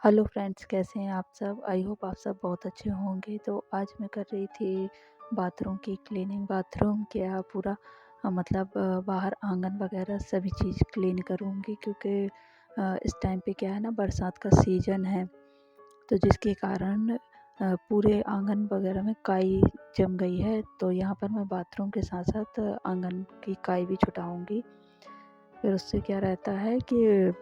Hello friends, कैसे हैं आप सब? आई होप आप सब बहुत अच्छे होंगे। तो आज मैं कर रही थी बाथरूम की क्लीनिंग। बाथरूम क्या पूरा बाहर आंगन वगैरह सभी चीज़ क्लीन करूँगी, क्योंकि इस टाइम पे क्या है ना, बरसात का सीज़न है। तो जिसके कारण पूरे आंगन वगैरह में काई जम गई है। तो यहाँ पर मैं बाथरूम के साथ साथ आंगन की काई भी छुटाऊँगी। फिर उससे क्या रहता है कि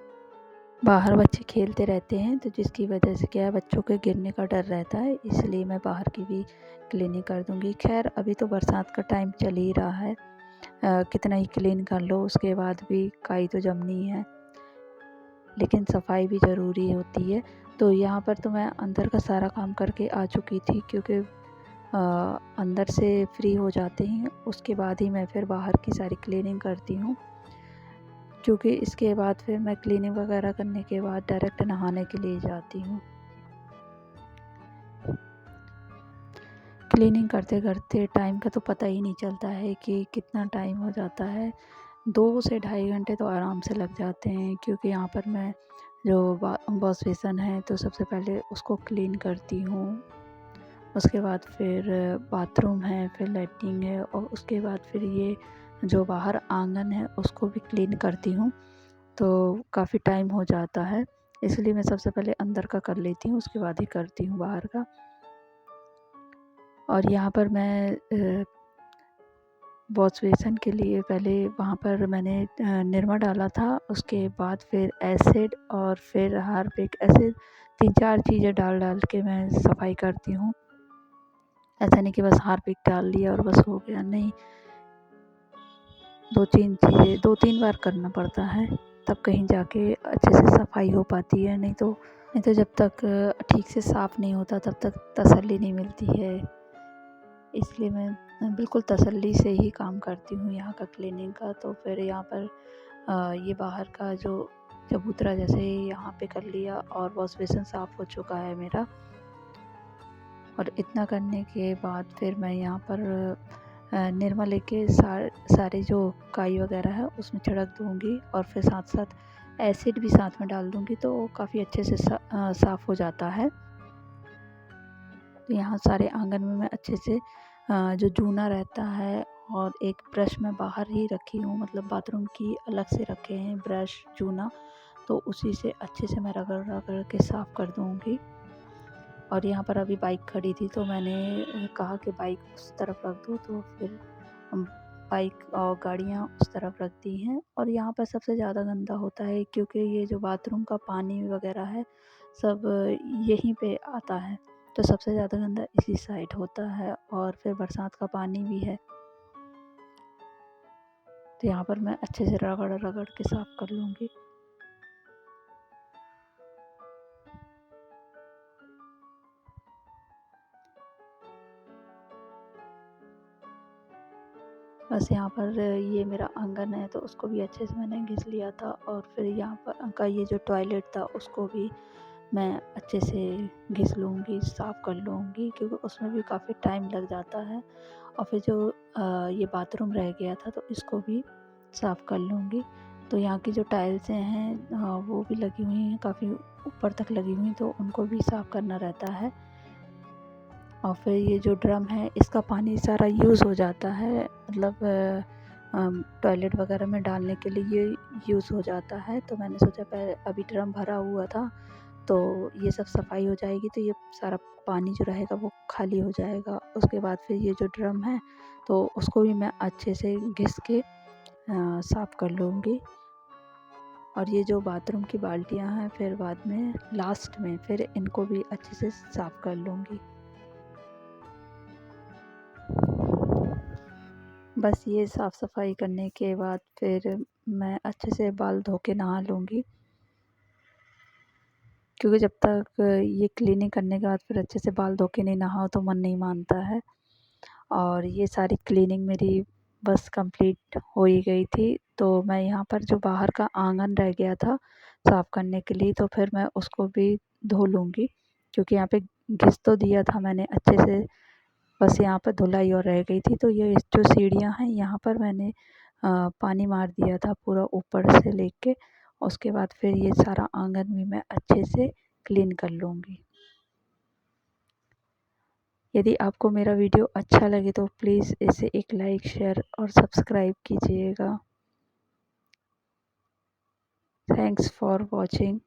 बाहर बच्चे खेलते रहते हैं, तो जिसकी वजह से क्या है, बच्चों के गिरने का डर रहता है। इसलिए मैं बाहर की भी क्लीनिंग कर दूंगी। खैर, अभी तो बरसात का टाइम चल ही रहा है। कितना ही क्लीन कर लो उसके बाद भी काई तो जमनी है, लेकिन सफाई भी ज़रूरी होती है। तो यहाँ पर तो मैं अंदर का सारा काम करके आ चुकी थी, क्योंकि अंदर से फ्री हो जाते हैं उसके बाद ही मैं फिर बाहर की सारी क्लीनिंग करती हूँ। क्योंकि इसके बाद फिर मैं क्लीनिंग वगैरह करने के बाद डायरेक्ट नहाने के लिए जाती हूँ। क्लीनिंग करते करते टाइम का तो पता ही नहीं चलता है कि कितना टाइम हो जाता है। 2 से ढाई घंटे तो आराम से लग जाते हैं, क्योंकि यहाँ पर मैं जो वॉश बेसन है तो सबसे पहले उसको क्लीन करती हूँ। उसके बाद फिर बाथरूम है, फिर लैट्रिन है, और उसके बाद फिर ये जो बाहर आंगन है उसको भी क्लीन करती हूँ। तो काफ़ी टाइम हो जाता है, इसलिए मैं सबसे पहले अंदर का कर लेती हूँ, उसके बाद ही करती हूँ बाहर का। और यहाँ पर मैं वॉश बेसन के लिए पहले वहाँ पर मैंने निरमा डाला था। उसके बाद फिर एसिड और फिर हार्पिक, ऐसे 3-4 चीज़ें डाल डाल के मैं सफाई करती हूँ। ऐसा नहीं कि बस हार्पिक डाल लिया और बस हो गया, नहीं, 2-3 बार करना पड़ता है, तब कहीं जाके अच्छे से सफाई हो पाती है। नहीं तो जब तक ठीक से साफ़ नहीं होता तब तक तसल्ली नहीं मिलती है। इसलिए मैं बिल्कुल तसल्ली से ही काम करती हूँ यहाँ का क्लीनिंग का। तो फिर यहाँ पर ये बाहर का जो चबूतरा जैसे यहाँ पे कर लिया, और वॉश बेसिन साफ़ हो चुका है मेरा। और इतना करने के बाद फिर मैं यहाँ पर निरमा लेके सारे जो काई वगैरह है उसमें छिड़क दूँगी, और फिर साथ साथ एसिड भी साथ में डाल दूँगी, तो काफ़ी अच्छे से साफ़ हो जाता है। तो यहाँ सारे आंगन में मैं अच्छे से जो जूना रहता है, और एक ब्रश मैं बाहर ही रखी हूँ, मतलब बाथरूम की अलग से रखे हैं ब्रश जूना, तो उसी से अच्छे से मैं रगड़ रगड़ के साफ़ कर दूँगी। और यहाँ पर अभी बाइक खड़ी थी, तो मैंने कहा कि बाइक उस तरफ रख दो, तो फिर हम बाइक और गाड़ियाँ उस तरफ रखती हैं। और यहाँ पर सबसे ज़्यादा गंदा होता है, क्योंकि ये जो बाथरूम का पानी वगैरह है सब यहीं पे आता है, तो सबसे ज़्यादा गंदा इसी साइड होता है। और फिर बरसात का पानी भी है, तो यहाँ पर मैं अच्छे से रगड़ रगड़ के साफ़ कर लूँगी। बस यहाँ पर ये मेरा आंगन है, तो उसको भी अच्छे से मैंने घिस लिया था। और फिर यहाँ पर का ये जो टॉयलेट था उसको भी मैं अच्छे से घिस लूँगी, साफ़ कर लूँगी, क्योंकि उसमें भी काफ़ी टाइम लग जाता है। और फिर जो ये बाथरूम रह गया था तो इसको भी साफ़ कर लूँगी। तो यहाँ की जो टाइल्सें हैं वो भी लगी हुई हैं, काफ़ी ऊपर तक लगी हुई, तो उनको भी साफ़ करना रहता है। और फिर ये जो ड्रम है इसका पानी सारा यूज़ हो जाता है, मतलब टॉयलेट वगैरह में डालने के लिए ये यूज़ हो जाता है। तो मैंने सोचा पहले, अभी ड्रम भरा हुआ था तो ये सब सफाई हो जाएगी, तो ये सारा पानी जो रहेगा वो खाली हो जाएगा। उसके बाद फिर ये जो ड्रम है तो उसको भी मैं अच्छे से घिस के साफ़ कर लूँगी। और ये जो बाथरूम की बाल्टियाँ हैं फिर बाद में लास्ट में फिर इनको भी अच्छे से साफ़ कर लूँगी। बस ये साफ़ सफाई करने के बाद फिर मैं अच्छे से बाल धो के नहा लूँगी, क्योंकि जब तक ये क्लीनिंग करने के बाद फिर अच्छे से बाल धो के नहीं नहाओ तो मन नहीं मानता है। और ये सारी क्लीनिंग मेरी बस कंप्लीट हो ही गई थी। तो मैं यहाँ पर जो बाहर का आंगन रह गया था साफ़ करने के लिए, तो फिर मैं उसको भी धो लूँगी, क्योंकि यहाँ पे घिस तो दिया था मैंने अच्छे से, बस यहाँ पर धुलाई और रह गई थी। तो ये जो सीढ़ियाँ हैं यहाँ पर मैंने पानी मार दिया था पूरा ऊपर से लेके। उसके बाद फिर ये सारा आंगन भी मैं अच्छे से क्लीन कर लूँगी। यदि आपको मेरा वीडियो अच्छा लगे तो प्लीज़ इसे एक लाइक, शेयर और सब्सक्राइब कीजिएगा। Thanks for watching.